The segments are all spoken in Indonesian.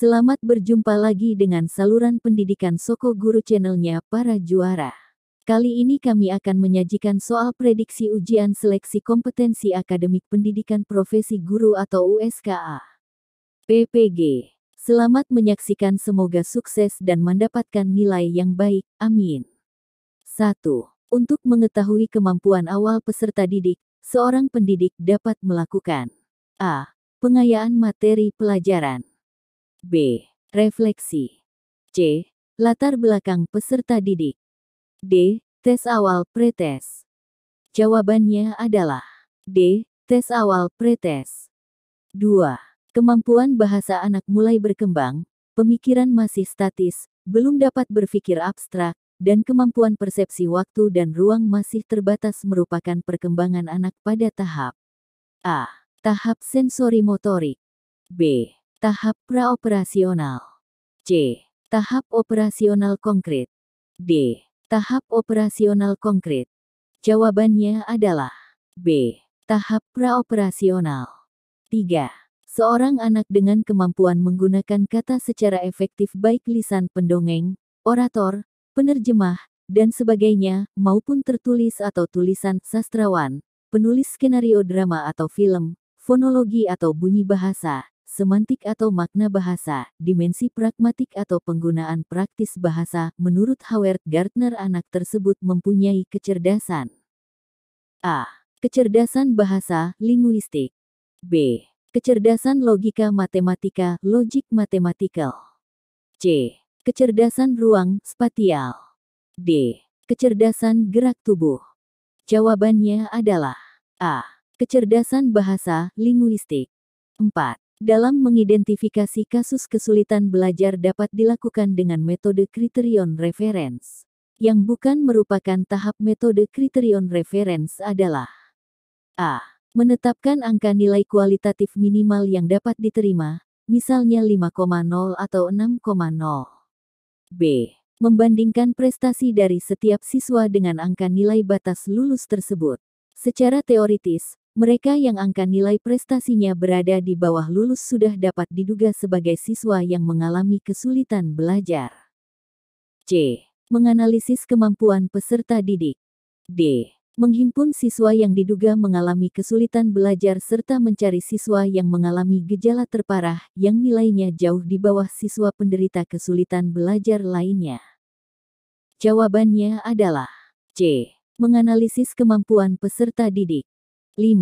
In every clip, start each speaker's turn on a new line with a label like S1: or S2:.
S1: Selamat berjumpa lagi dengan saluran pendidikan Soko Guru channelnya para juara. Kali ini kami akan menyajikan soal prediksi ujian seleksi kompetensi akademik pendidikan profesi guru atau USKA. PPG. Selamat menyaksikan, semoga sukses dan mendapatkan nilai yang baik, amin. 1. Untuk mengetahui kemampuan awal peserta didik, seorang pendidik dapat melakukan A. Pengayaan materi pelajaran. B. Refleksi. C. Latar belakang peserta didik. D. Tes awal pretes. Jawabannya adalah D. Tes awal pretes. 2. Kemampuan bahasa anak mulai berkembang, pemikiran masih statis, belum dapat berpikir abstrak, dan kemampuan persepsi waktu dan ruang masih terbatas merupakan perkembangan anak pada tahap A. Tahap sensori motorik. B. Tahap praoperasional. C. Tahap operasional konkret. D. Tahap operasional konkret. Jawabannya adalah B. Tahap praoperasional. 3. Seorang anak dengan kemampuan menggunakan kata secara efektif baik lisan pendongeng, orator, penerjemah, dan sebagainya, maupun tertulis atau tulisan sastrawan, penulis skenario drama atau film, fonologi atau bunyi bahasa, semantik atau makna bahasa, dimensi pragmatik atau penggunaan praktis bahasa, menurut Howard Gardner anak tersebut mempunyai kecerdasan A. Kecerdasan bahasa, linguistik. B. Kecerdasan logika matematika, logic mathematical. C. Kecerdasan ruang, spatial. D. Kecerdasan gerak tubuh. Jawabannya adalah A. Kecerdasan bahasa, linguistik. 4. Dalam mengidentifikasi kasus kesulitan belajar dapat dilakukan dengan metode kriterion reference. Yang bukan merupakan tahap metode kriterion reference adalah A. Menetapkan angka nilai kualitatif minimal yang dapat diterima, misalnya 5,0 atau 6,0. B. Membandingkan prestasi dari setiap siswa dengan angka nilai batas lulus tersebut. Secara teoritis, mereka yang angka nilai prestasinya berada di bawah lulus sudah dapat diduga sebagai siswa yang mengalami kesulitan belajar. C. Menganalisis kemampuan peserta didik. D. Menghimpun siswa yang diduga mengalami kesulitan belajar serta mencari siswa yang mengalami gejala terparah yang nilainya jauh di bawah siswa penderita kesulitan belajar lainnya. Jawabannya adalah C. Menganalisis kemampuan peserta didik. 5.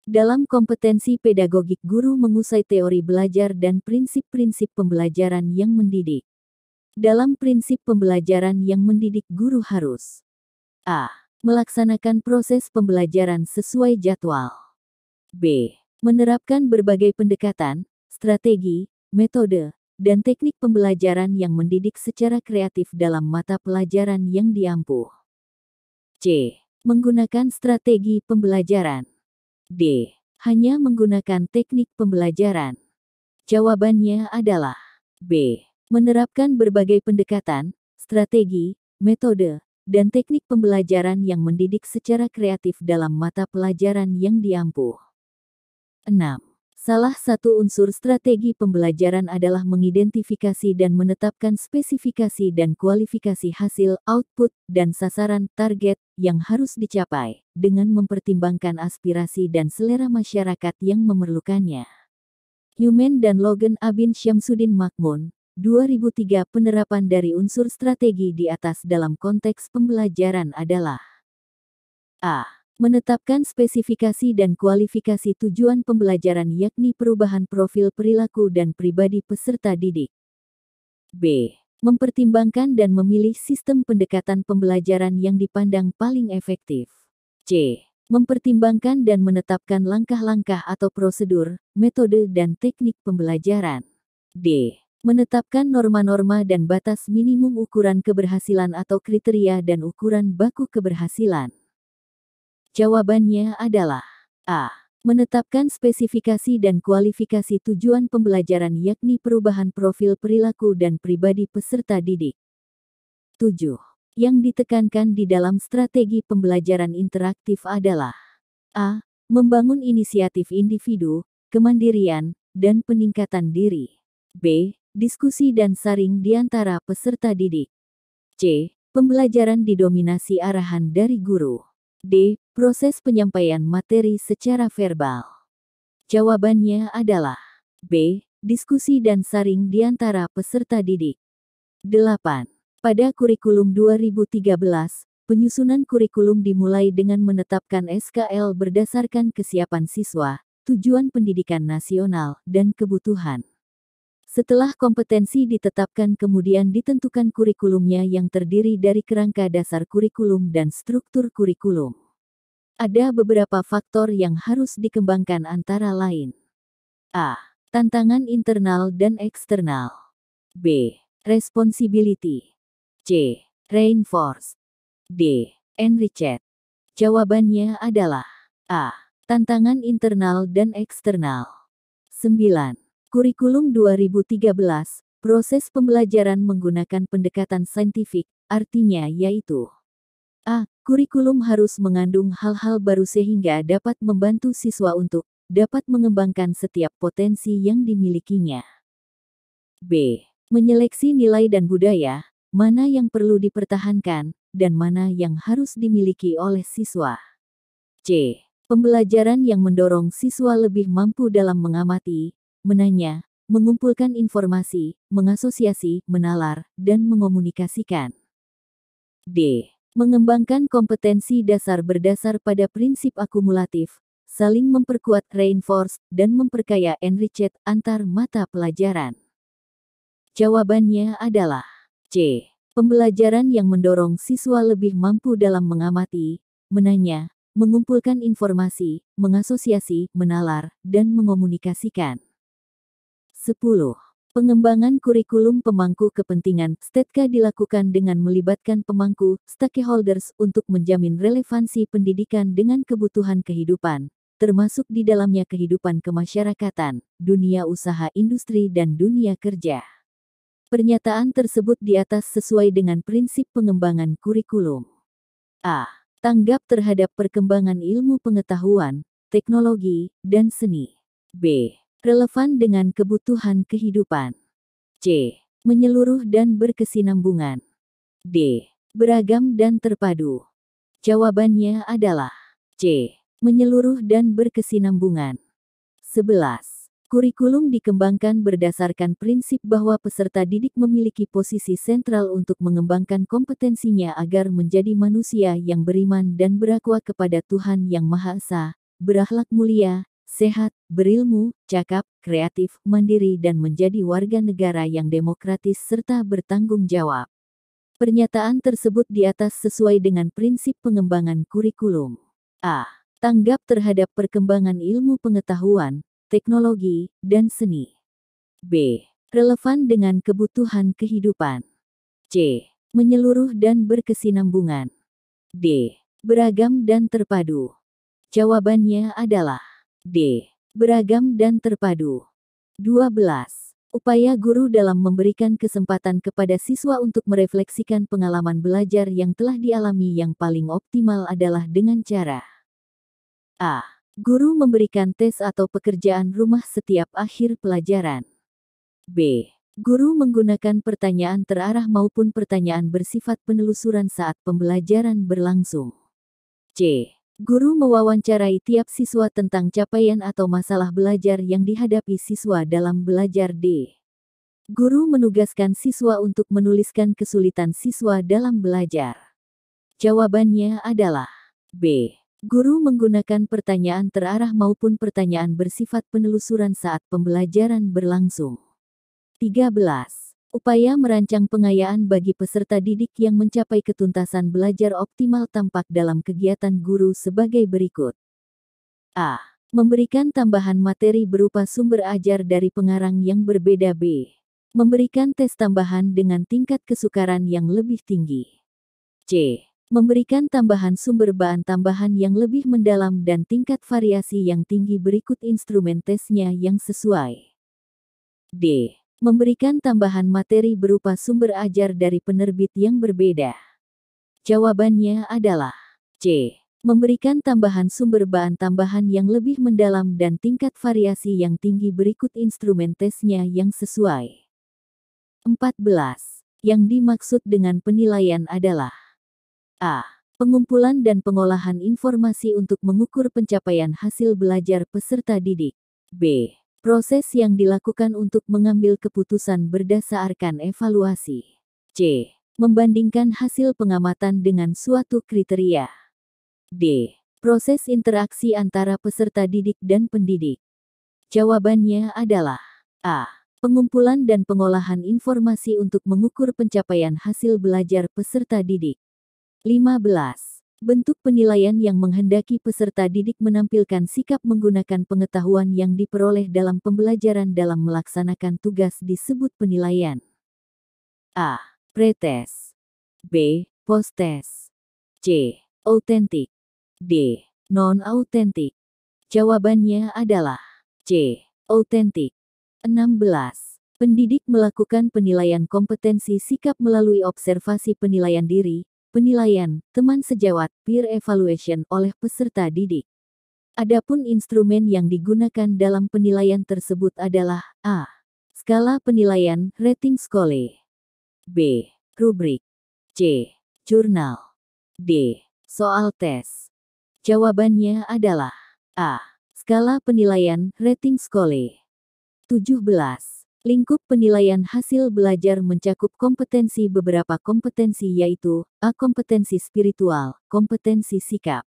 S1: Dalam kompetensi pedagogik, guru mengusai teori belajar dan prinsip-prinsip pembelajaran yang mendidik. Dalam prinsip pembelajaran yang mendidik, guru harus A. Melaksanakan proses pembelajaran sesuai jadwal. B. Menerapkan berbagai pendekatan, strategi, metode, dan teknik pembelajaran yang mendidik secara kreatif dalam mata pelajaran yang diampu. C. Menggunakan strategi pembelajaran. D. Hanya menggunakan teknik pembelajaran. Jawabannya adalah B. Menerapkan berbagai pendekatan, strategi, metode, dan teknik pembelajaran yang mendidik secara kreatif dalam mata pelajaran yang diampu. 6. Salah satu unsur strategi pembelajaran adalah mengidentifikasi dan menetapkan spesifikasi dan kualifikasi hasil, output, dan sasaran, target, yang harus dicapai, dengan mempertimbangkan aspirasi dan selera masyarakat yang memerlukannya. Human dan Logan Abin Syamsuddin Makmun, 2003. Penerapan dari unsur strategi di atas dalam konteks pembelajaran adalah A. Menetapkan spesifikasi dan kualifikasi tujuan pembelajaran yakni perubahan profil perilaku dan pribadi peserta didik. B. Mempertimbangkan dan memilih sistem pendekatan pembelajaran yang dipandang paling efektif. C. Mempertimbangkan dan menetapkan langkah-langkah atau prosedur, metode dan teknik pembelajaran. D. Menetapkan norma-norma dan batas minimum ukuran keberhasilan atau kriteria dan ukuran baku keberhasilan. Jawabannya adalah A. Menetapkan spesifikasi dan kualifikasi tujuan pembelajaran yakni perubahan profil perilaku dan pribadi peserta didik. 7. Yang ditekankan di dalam strategi pembelajaran interaktif adalah A. Membangun inisiatif individu, kemandirian, dan peningkatan diri. B. Diskusi dan saring di antara peserta didik. C. Pembelajaran didominasi arahan dari guru. D. Proses penyampaian materi secara verbal. Jawabannya adalah B. Diskusi dan saring di antara peserta didik. 8. Pada kurikulum 2013, penyusunan kurikulum dimulai dengan menetapkan SKL berdasarkan kesiapan siswa, tujuan pendidikan nasional, dan kebutuhan. Setelah kompetensi ditetapkan kemudian ditentukan kurikulumnya yang terdiri dari kerangka dasar kurikulum dan struktur kurikulum. Ada beberapa faktor yang harus dikembangkan antara lain. A. Tantangan internal dan eksternal. B. Responsibility. C. Reinforce. D. Enriched. Jawabannya adalah A. Tantangan internal dan eksternal. 9. Kurikulum 2013, proses pembelajaran menggunakan pendekatan saintifik, artinya yaitu A. Kurikulum harus mengandung hal-hal baru sehingga dapat membantu siswa untuk dapat mengembangkan setiap potensi yang dimilikinya. B. Menyeleksi nilai dan budaya, mana yang perlu dipertahankan, dan mana yang harus dimiliki oleh siswa. C. Pembelajaran yang mendorong siswa lebih mampu dalam mengamati, menanya, mengumpulkan informasi, mengasosiasi, menalar, dan mengomunikasikan. D. Mengembangkan kompetensi dasar berdasar pada prinsip akumulatif, saling memperkuat reinforce, dan memperkaya enriched antar mata pelajaran. Jawabannya adalah C. Pembelajaran yang mendorong siswa lebih mampu dalam mengamati, menanya, mengumpulkan informasi, mengasosiasi, menalar, dan mengomunikasikan. 10. Pengembangan kurikulum pemangku kepentingan STETKA dilakukan dengan melibatkan pemangku stakeholders untuk menjamin relevansi pendidikan dengan kebutuhan kehidupan, termasuk di dalamnya kehidupan kemasyarakatan, dunia usaha industri dan dunia kerja. Pernyataan tersebut di atas sesuai dengan prinsip pengembangan kurikulum. A. Tanggap terhadap perkembangan ilmu pengetahuan, teknologi, dan seni. B. Relevan dengan kebutuhan kehidupan. C. Menyeluruh dan berkesinambungan. D. Beragam dan terpadu. Jawabannya adalah C. Menyeluruh dan berkesinambungan. 11. Kurikulum dikembangkan berdasarkan prinsip bahwa peserta didik memiliki posisi sentral untuk mengembangkan kompetensinya agar menjadi manusia yang beriman dan berakhlak kepada Tuhan Yang Maha Esa, berakhlak mulia, sehat, berilmu, cakap, kreatif, mandiri dan menjadi warga negara yang demokratis serta bertanggung jawab. Pernyataan tersebut di atas sesuai dengan prinsip pengembangan kurikulum. A. Tanggap terhadap perkembangan ilmu pengetahuan, teknologi, dan seni. B. Relevan dengan kebutuhan kehidupan. C. Menyeluruh dan berkesinambungan. D. Beragam dan terpadu. Jawabannya adalah D. Beragam dan terpadu. 12. Upaya guru dalam memberikan kesempatan kepada siswa untuk merefleksikan pengalaman belajar yang telah dialami yang paling optimal adalah dengan cara A. Guru memberikan tes atau pekerjaan rumah setiap akhir pelajaran. B. Guru menggunakan pertanyaan terarah maupun pertanyaan bersifat penelusuran saat pembelajaran berlangsung. C. Guru mewawancarai tiap siswa tentang capaian atau masalah belajar yang dihadapi siswa dalam belajar. D. Guru menugaskan siswa untuk menuliskan kesulitan siswa dalam belajar. Jawabannya adalah B. Guru menggunakan pertanyaan terarah maupun pertanyaan bersifat penelusuran saat pembelajaran berlangsung. 13. Upaya merancang pengayaan bagi peserta didik yang mencapai ketuntasan belajar optimal tampak dalam kegiatan guru sebagai berikut. A. Memberikan tambahan materi berupa sumber ajar dari pengarang yang berbeda. B. Memberikan tes tambahan dengan tingkat kesukaran yang lebih tinggi. C. Memberikan tambahan sumber bahan tambahan yang lebih mendalam dan tingkat variasi yang tinggi berikut instrumen tesnya yang sesuai. D. Memberikan tambahan materi berupa sumber ajar dari penerbit yang berbeda. Jawabannya adalah C. Memberikan tambahan sumber bahan tambahan yang lebih mendalam dan tingkat variasi yang tinggi berikut instrumen tesnya yang sesuai. 14. Yang dimaksud dengan penilaian adalah A. Pengumpulan dan pengolahan informasi untuk mengukur pencapaian hasil belajar peserta didik. B. Proses yang dilakukan untuk mengambil keputusan berdasarkan evaluasi. C. Membandingkan hasil pengamatan dengan suatu kriteria. D. Proses interaksi antara peserta didik dan pendidik. Jawabannya adalah A. Pengumpulan dan pengolahan informasi untuk mengukur pencapaian hasil belajar peserta didik. 15. Bentuk penilaian yang menghendaki peserta didik menampilkan sikap menggunakan pengetahuan yang diperoleh dalam pembelajaran dalam melaksanakan tugas disebut penilaian. A. Pretest. B. Posttest. C. Autentik. D. Non-autentik. Jawabannya adalah C. Autentik. 16. Pendidik melakukan penilaian kompetensi sikap melalui observasi penilaian diri, penilaian, teman sejawat, peer evaluation oleh peserta didik. Adapun instrumen yang digunakan dalam penilaian tersebut adalah A. Skala penilaian, rating scale. B. Rubrik. C. Jurnal. D. Soal tes. Jawabannya adalah A. Skala penilaian, rating scale. 17. Lingkup penilaian hasil belajar mencakup kompetensi beberapa kompetensi yaitu A. Kompetensi spiritual, kompetensi sikap.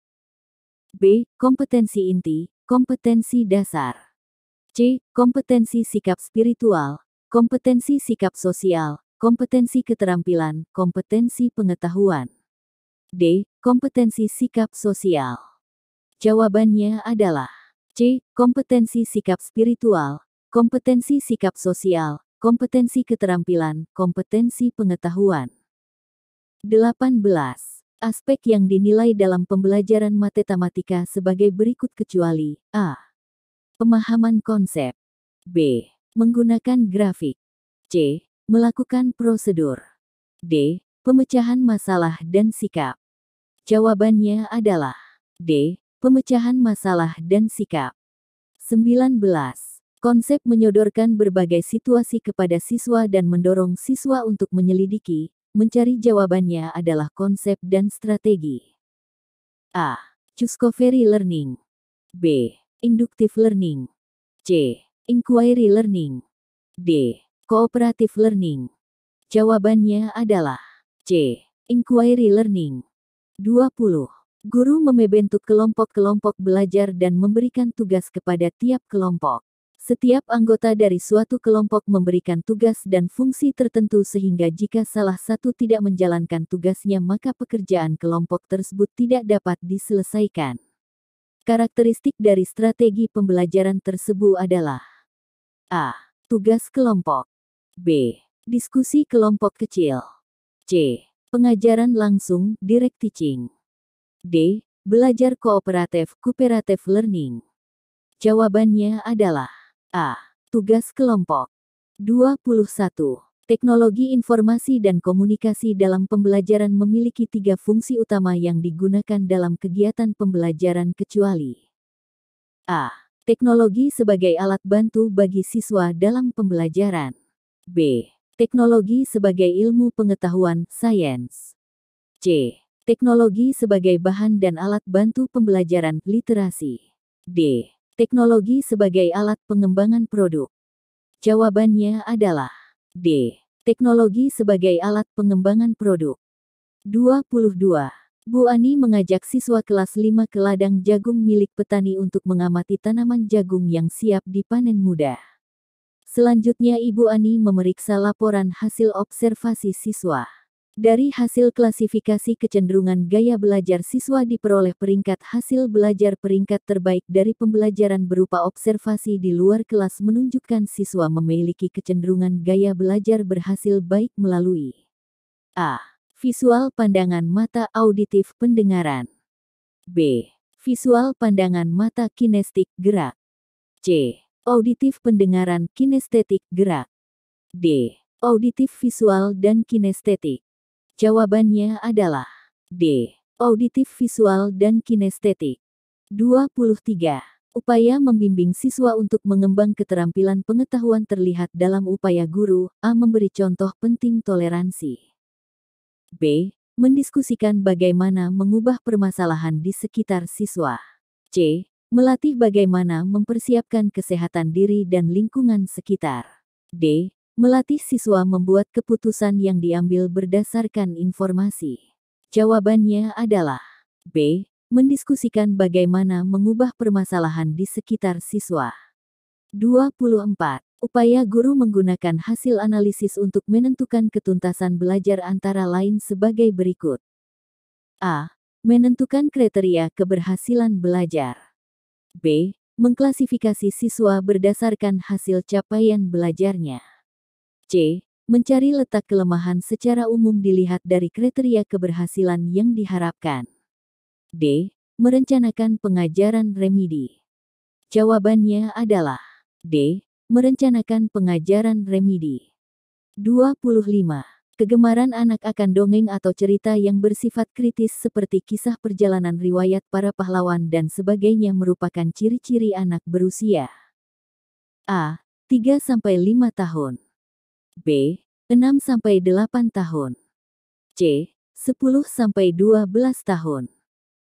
S1: B. Kompetensi inti, kompetensi dasar. C. Kompetensi sikap spiritual, kompetensi sikap sosial, kompetensi keterampilan, kompetensi pengetahuan. D. Kompetensi sikap sosial. Jawabannya adalah C. Kompetensi sikap spiritual, kompetensi sikap sosial, kompetensi keterampilan, kompetensi pengetahuan. 18. Aspek yang dinilai dalam pembelajaran matematika sebagai berikut kecuali A. Pemahaman konsep. B. Menggunakan grafik. C. Melakukan prosedur. D. Pemecahan masalah dan sikap. Jawabannya adalah D. Pemecahan masalah dan sikap. 19. Konsep menyodorkan berbagai situasi kepada siswa dan mendorong siswa untuk menyelidiki, mencari jawabannya adalah konsep dan strategi. A. Discovery learning. B. Inductive learning. C. Inquiry learning. D. Cooperative learning. Jawabannya adalah C. Inquiry learning. 20. Guru membentuk kelompok-kelompok belajar dan memberikan tugas kepada tiap kelompok. Setiap anggota dari suatu kelompok memberikan tugas dan fungsi tertentu sehingga jika salah satu tidak menjalankan tugasnya maka pekerjaan kelompok tersebut tidak dapat diselesaikan. Karakteristik dari strategi pembelajaran tersebut adalah A. Tugas kelompok. B. Diskusi kelompok kecil. C. Pengajaran langsung, direct teaching. D. Belajar kooperatif, cooperative learning. Jawabannya adalah A. Tugas kelompok. 21. Teknologi informasi dan komunikasi dalam pembelajaran memiliki 3 fungsi utama yang digunakan dalam kegiatan pembelajaran kecuali A. Teknologi sebagai alat bantu bagi siswa dalam pembelajaran. B. Teknologi sebagai ilmu pengetahuan, sains. C. Teknologi sebagai bahan dan alat bantu pembelajaran, literasi. D. Teknologi sebagai alat pengembangan produk. Jawabannya adalah D. Teknologi sebagai alat pengembangan produk. 22. Bu Ani mengajak siswa kelas 5 ke ladang jagung milik petani untuk mengamati tanaman jagung yang siap dipanen muda. Selanjutnya Ibu Ani memeriksa laporan hasil observasi siswa. Dari hasil klasifikasi kecenderungan gaya belajar siswa diperoleh peringkat hasil belajar peringkat terbaik dari pembelajaran berupa observasi di luar kelas menunjukkan siswa memiliki kecenderungan gaya belajar berhasil baik melalui A. Visual pandangan mata auditif pendengaran. B. Visual pandangan mata kinestetik gerak. C. Auditif pendengaran kinestetik gerak. D. Auditif visual dan kinestetik. Jawabannya adalah D. Auditif visual dan kinestetik. 23. Upaya membimbing siswa untuk mengembang keterampilan pengetahuan terlihat dalam upaya guru A. Memberi contoh penting toleransi. B. Mendiskusikan bagaimana mengubah permasalahan di sekitar siswa. C. Melatih bagaimana mempersiapkan kesehatan diri dan lingkungan sekitar. D. Melatih siswa membuat keputusan yang diambil berdasarkan informasi. Jawabannya adalah B. Mendiskusikan bagaimana mengubah permasalahan di sekitar siswa. 24. Upaya guru menggunakan hasil analisis untuk menentukan ketuntasan belajar antara lain sebagai berikut. A. Menentukan kriteria keberhasilan belajar. B. Mengklasifikasi siswa berdasarkan hasil capaian belajarnya. C. Mencari letak kelemahan secara umum dilihat dari kriteria keberhasilan yang diharapkan. D. Merencanakan pengajaran remedi. Jawabannya adalah D. Merencanakan pengajaran remedi. 25. Kegemaran anak akan dongeng atau cerita yang bersifat kritis seperti kisah perjalanan riwayat para pahlawan dan sebagainya merupakan ciri-ciri anak berusia A. 3-5 tahun. B. 6-8 tahun. C. 10-12 tahun.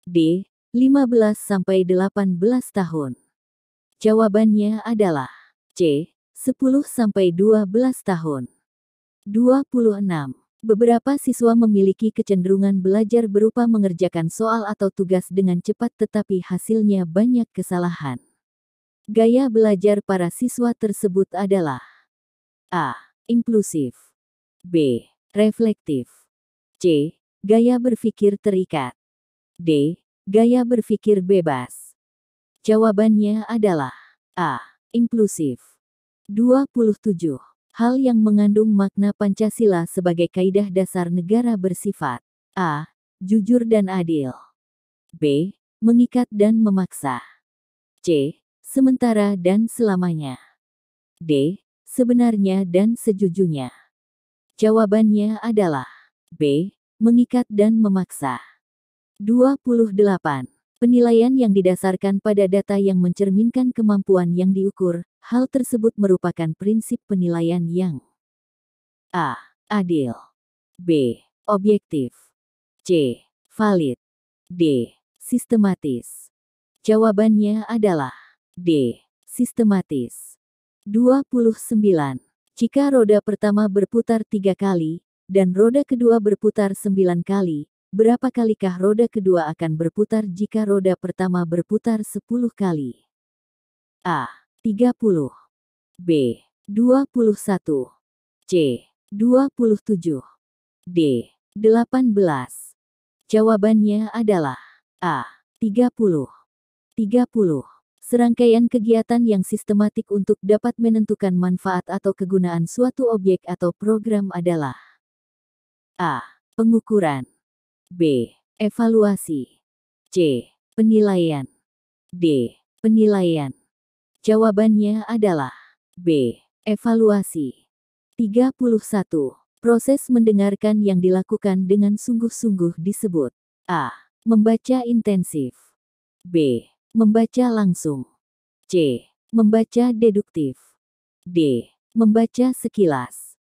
S1: D. 15-18 tahun. Jawabannya adalah C. 10-12 tahun. 26. Beberapa siswa memiliki kecenderungan belajar berupa mengerjakan soal atau tugas dengan cepat tetapi hasilnya banyak kesalahan. Gaya belajar para siswa tersebut adalah A. Impulsif. B. Reflektif. C. Gaya berpikir terikat. D. Gaya berpikir bebas. Jawabannya adalah A. Impulsif. 27. Hal yang mengandung makna Pancasila sebagai kaidah dasar negara bersifat A. Jujur dan adil. B. Mengikat dan memaksa. C. Sementara dan selamanya. D. Sebenarnya dan sejujurnya. Jawabannya adalah B. Mengikat dan memaksa. 28. Penilaian yang didasarkan pada data yang mencerminkan kemampuan yang diukur, hal tersebut merupakan prinsip penilaian yang A. Adil. B. Objektif. C. Valid. D. Sistematis. Jawabannya adalah D. Sistematis. 29. Jika roda pertama berputar 3 kali, dan roda kedua berputar 9 kali, berapa kalikah roda kedua akan berputar jika roda pertama berputar 10 kali? A. 30. B. 21. C. 27. D. 18. Jawabannya adalah A. 30. 30. Serangkaian kegiatan yang sistematik untuk dapat menentukan manfaat atau kegunaan suatu objek atau program adalah A. Pengukuran. B. Evaluasi. C. Penilaian. D. Penilaian. Jawabannya adalah B. Evaluasi. 31. Proses mendengarkan yang dilakukan dengan sungguh-sungguh disebut A. Membaca intensif. B. Membaca langsung. C. Membaca deduktif. D. Membaca sekilas.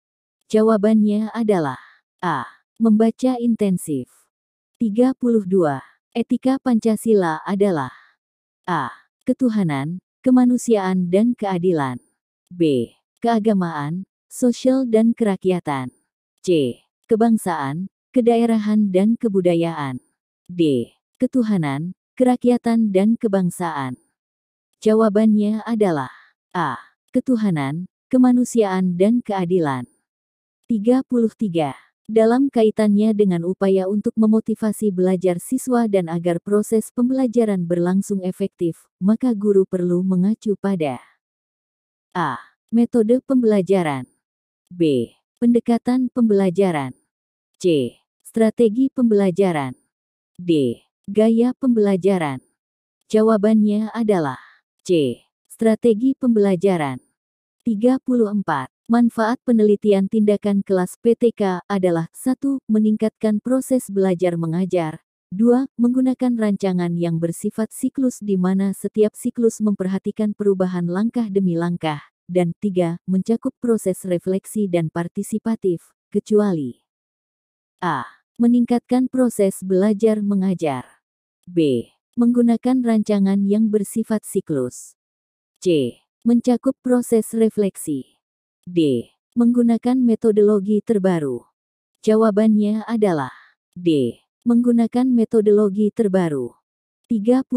S1: Jawabannya adalah A. Membaca intensif. 32. Etika Pancasila adalah A. Ketuhanan, kemanusiaan dan keadilan. B. Keagamaan, sosial dan kerakyatan. C. Kebangsaan, kedaerahan dan kebudayaan. D. Ketuhanan, kerakyatan dan kebangsaan. Jawabannya adalah A. Ketuhanan, kemanusiaan dan keadilan. 33. Dalam kaitannya dengan upaya untuk memotivasi belajar siswa dan agar proses pembelajaran berlangsung efektif, maka guru perlu mengacu pada A. Metode pembelajaran. B. Pendekatan pembelajaran. C. Strategi pembelajaran. D. Gaya pembelajaran. Jawabannya adalah C. Strategi pembelajaran. 34. Manfaat penelitian tindakan kelas PTK adalah 1. Meningkatkan proses belajar mengajar. 2. Menggunakan rancangan yang bersifat siklus di mana setiap siklus memperhatikan perubahan langkah demi langkah. Dan 3. Mencakup proses refleksi dan partisipatif, kecuali A. Meningkatkan proses belajar mengajar. B. Menggunakan rancangan yang bersifat siklus. C. Mencakup proses refleksi. D. Menggunakan metodologi terbaru. Jawabannya adalah D. Menggunakan metodologi terbaru. 35.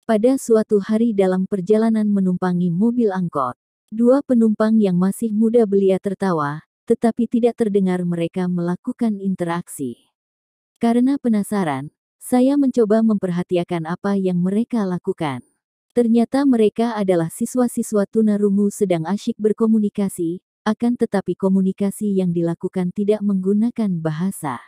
S1: Pada suatu hari dalam perjalanan menumpangi mobil angkot, dua penumpang yang masih muda belia tertawa, tetapi tidak terdengar mereka melakukan interaksi. Karena penasaran, saya mencoba memperhatikan apa yang mereka lakukan. Ternyata mereka adalah siswa-siswa tunarungu sedang asyik berkomunikasi, akan tetapi komunikasi yang dilakukan tidak menggunakan bahasa.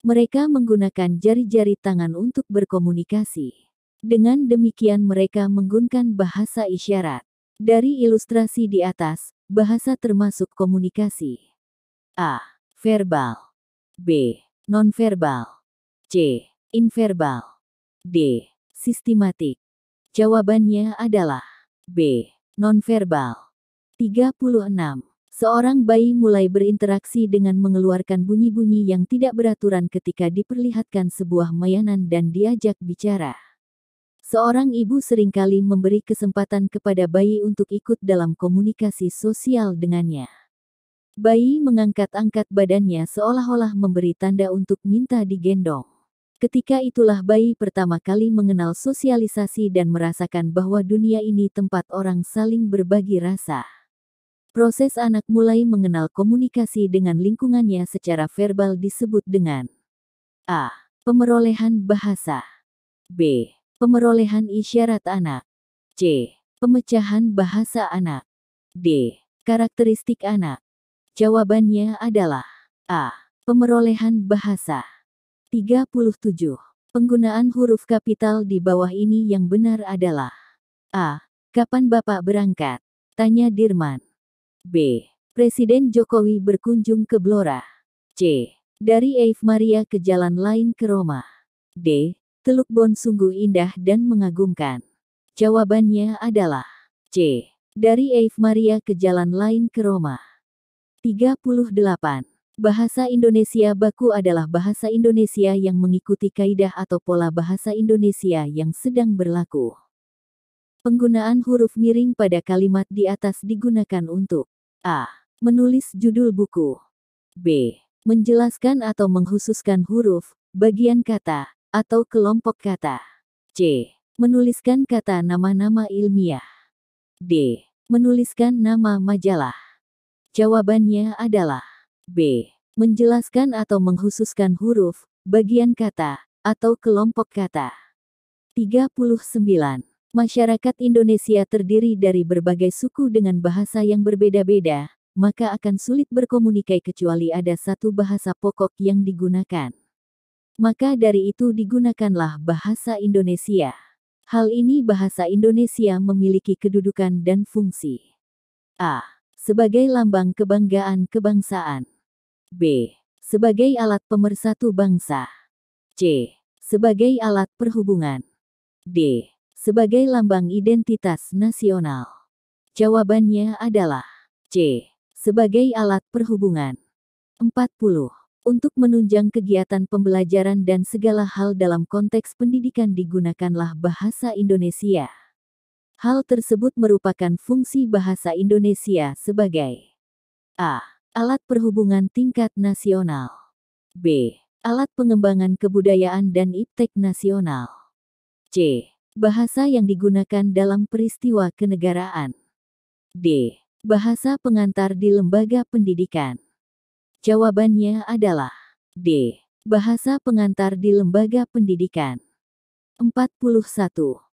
S1: Mereka menggunakan jari-jari tangan untuk berkomunikasi. Dengan demikian mereka menggunakan bahasa isyarat. Dari ilustrasi di atas, bahasa termasuk komunikasi. A. Verbal. B. Nonverbal. C. Inverbal. D. Sistematik. Jawabannya adalah B. Nonverbal. 36. Seorang bayi mulai berinteraksi dengan mengeluarkan bunyi-bunyi yang tidak beraturan ketika diperlihatkan sebuah mainan dan diajak bicara. Seorang ibu seringkali memberi kesempatan kepada bayi untuk ikut dalam komunikasi sosial dengannya. Bayi mengangkat-angkat badannya seolah-olah memberi tanda untuk minta digendong. Ketika itulah bayi pertama kali mengenal sosialisasi dan merasakan bahwa dunia ini tempat orang saling berbagi rasa. Proses anak mulai mengenal komunikasi dengan lingkungannya secara verbal disebut dengan A. Pemerolehan bahasa. B. Pemerolehan isyarat anak. C. Pemecahan bahasa anak. D. Karakteristik anak. Jawabannya adalah A. Pemerolehan bahasa. 37. Penggunaan huruf kapital di bawah ini yang benar adalah A. Kapan Bapak berangkat? Tanya Dirman. B. Presiden Jokowi berkunjung ke Blora. C. Dari Ave Maria ke jalan lain ke Roma. D. Teluk Bon sungguh indah dan mengagumkan. Jawabannya adalah C. Dari Ave Maria ke jalan lain ke Roma. 38. Bahasa Indonesia baku adalah bahasa Indonesia yang mengikuti kaidah atau pola bahasa Indonesia yang sedang berlaku. Penggunaan huruf miring pada kalimat di atas digunakan untuk A. Menulis judul buku. B. Menjelaskan atau menghususkan huruf, bagian kata, atau kelompok kata. C. Menuliskan kata nama-nama ilmiah. D. Menuliskan nama majalah. Jawabannya adalah B. Menjelaskan atau menghususkan huruf, bagian kata, atau kelompok kata. 39. Masyarakat Indonesia terdiri dari berbagai suku dengan bahasa yang berbeda-beda, maka akan sulit berkomunikasi kecuali ada satu bahasa pokok yang digunakan. Maka dari itu digunakanlah bahasa Indonesia. Hal ini bahasa Indonesia memiliki kedudukan dan fungsi. A. Sebagai lambang kebanggaan kebangsaan. B. Sebagai alat pemersatu bangsa. C. Sebagai alat perhubungan. D. Sebagai lambang identitas nasional. Jawabannya adalah C. Sebagai alat perhubungan. 40. Untuk menunjang kegiatan pembelajaran dan segala hal dalam konteks pendidikan digunakanlah bahasa Indonesia. Hal tersebut merupakan fungsi bahasa Indonesia sebagai A. Alat perhubungan tingkat nasional. B. Alat pengembangan kebudayaan dan iptek nasional. C. Bahasa yang digunakan dalam peristiwa kenegaraan. D. Bahasa pengantar di lembaga pendidikan. Jawabannya adalah D. Bahasa pengantar di lembaga pendidikan. 41.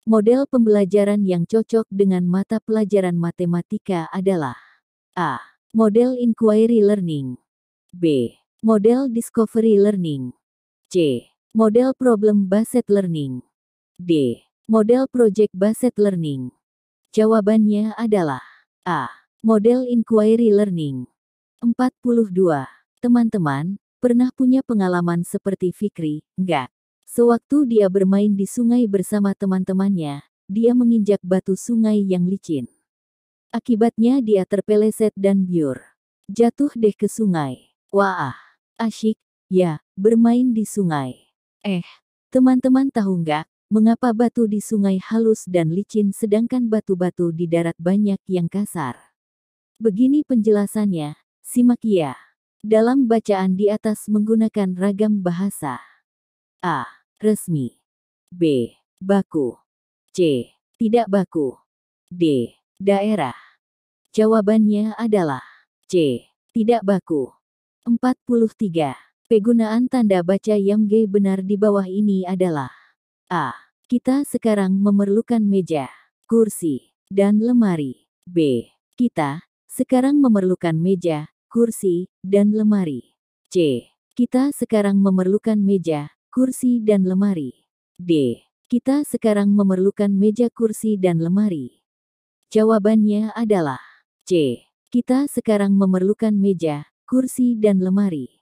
S1: Model pembelajaran yang cocok dengan mata pelajaran matematika adalah A. Model inquiry learning. B. Model discovery learning. C. Model problem based learning. D. Model project-based learning. Jawabannya adalah A. Model inquiry learning. 42. Teman-teman, pernah punya pengalaman seperti Fikri, enggak? Sewaktu dia bermain di sungai bersama teman-temannya, dia menginjak batu sungai yang licin. Akibatnya dia terpeleset dan biur. Jatuh deh ke sungai. Wah, asyik, ya, bermain di sungai. Teman-teman tahu nggak, mengapa batu di sungai halus dan licin sedangkan batu-batu di darat banyak yang kasar? Begini penjelasannya, simak ya. Dalam bacaan di atas menggunakan ragam bahasa. A. Resmi. B. Baku. C. Tidak baku. D. Daerah. Jawabannya adalah C. Tidak baku. 43. Penggunaan tanda baca yang G benar di bawah ini adalah A. Kita sekarang memerlukan meja, kursi, dan lemari. B. Kita sekarang memerlukan meja, kursi, dan lemari. C. Kita sekarang memerlukan meja, kursi, dan lemari. D. Kita sekarang memerlukan meja, kursi, dan lemari. Jawabannya adalah C. Kita sekarang memerlukan meja, kursi, dan lemari.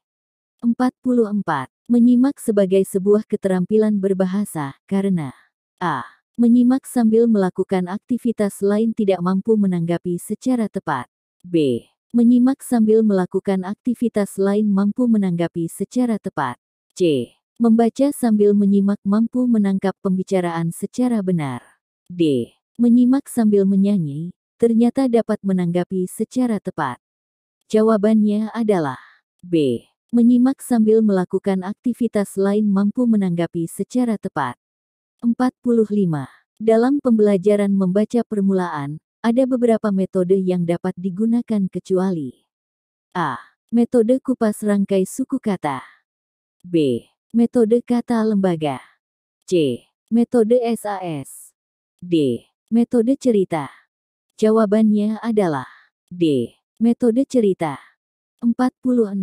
S1: 44. Menyimak sebagai sebuah keterampilan berbahasa, karena A. Menyimak sambil melakukan aktivitas lain tidak mampu menanggapi secara tepat. B. Menyimak sambil melakukan aktivitas lain mampu menanggapi secara tepat. C. Membaca sambil menyimak mampu menangkap pembicaraan secara benar. D. Menyimak sambil menyanyi, ternyata dapat menanggapi secara tepat. Jawabannya adalah B. Menyimak sambil melakukan aktivitas lain mampu menanggapi secara tepat. 45. Dalam pembelajaran membaca permulaan, ada beberapa metode yang dapat digunakan kecuali A. Metode kupas rangkai suku kata. B. Metode kata lembaga. C. Metode SAS. D. Metode cerita. Jawabannya adalah D. Metode cerita. 46.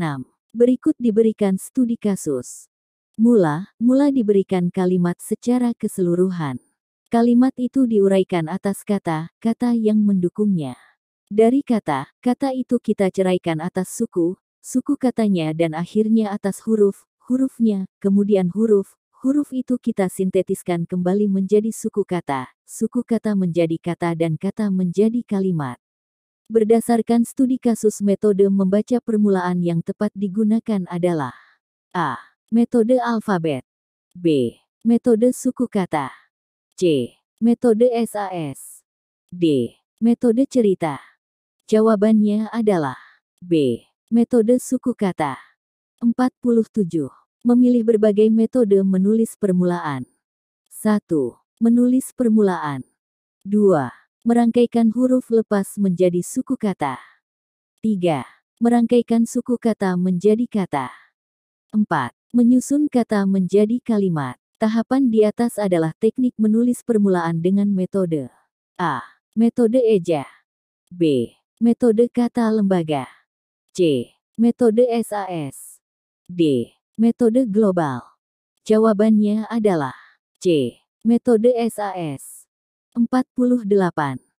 S1: Berikut diberikan studi kasus. Mula diberikan kalimat secara keseluruhan. Kalimat itu diuraikan atas kata-kata yang mendukungnya. Dari kata-kata itu kita ceraikan atas suku katanya dan akhirnya atas hurufnya, kemudian huruf itu kita sintetiskan kembali menjadi suku kata menjadi kata dan kata menjadi kalimat. Berdasarkan studi kasus metode membaca permulaan yang tepat digunakan adalah A. Metode alfabet. B. Metode suku kata. C. Metode SAS. D. Metode cerita. Jawabannya adalah B. Metode suku kata. 47. Memilih berbagai metode menulis permulaan. 1. Menulis permulaan. 2. Merangkaikan huruf lepas menjadi suku kata. 3. Merangkaikan suku kata menjadi kata. 4. Menyusun kata menjadi kalimat. Tahapan di atas adalah teknik menulis permulaan dengan metode A. Metode eja. B. Metode kata lembaga. C. Metode SAS. D. Metode global. Jawabannya adalah C. Metode SAS. 48.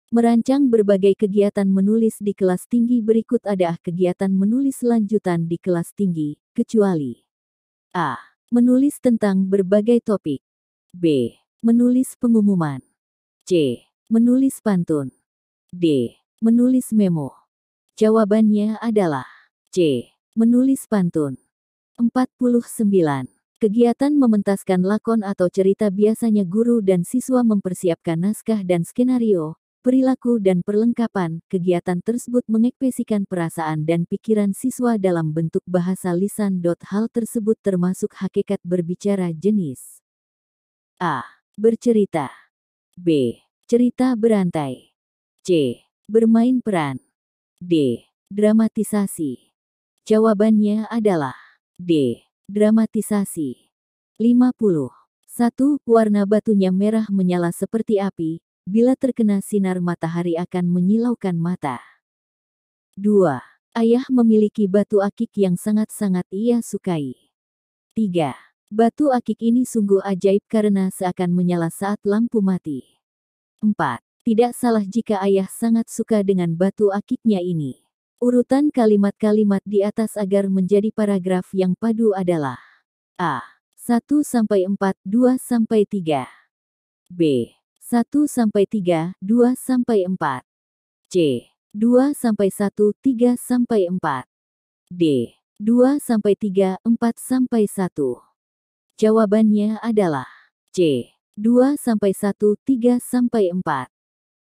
S1: Merancang berbagai kegiatan menulis di kelas tinggi. Berikut adalah kegiatan menulis lanjutan di kelas tinggi, kecuali A. Menulis tentang berbagai topik. B. Menulis pengumuman. C. Menulis pantun. D. Menulis memo. Jawabannya adalah C. Menulis pantun. 49. Kegiatan mementaskan lakon atau cerita biasanya guru dan siswa mempersiapkan naskah dan skenario, perilaku dan perlengkapan. Kegiatan tersebut mengekspresikan perasaan dan pikiran siswa dalam bentuk bahasa lisan. Hal tersebut termasuk hakikat berbicara jenis A. Bercerita. B. Cerita berantai. C. Bermain peran. D. Dramatisasi. Jawabannya adalah D. Dramatisasi. 50. 1. Warna batunya merah menyala seperti api. Bila terkena sinar matahari akan menyilaukan mata. 2. Ayah memiliki batu akik yang sangat-sangat ia sukai. 3. Batu akik ini sungguh ajaib karena seakan menyala saat lampu mati. 4. Tidak salah jika ayah sangat suka dengan batu akiknya ini. Urutan kalimat-kalimat di atas agar menjadi paragraf yang padu adalah A. 1 sampai 4, 2 sampai 3. B. 1 sampai 3, 2 sampai 4. C. 2 sampai 1, 3 sampai 4. D. 2 sampai 3, 4 sampai 1. Jawabannya adalah C. 2 sampai 1, 3 sampai 4.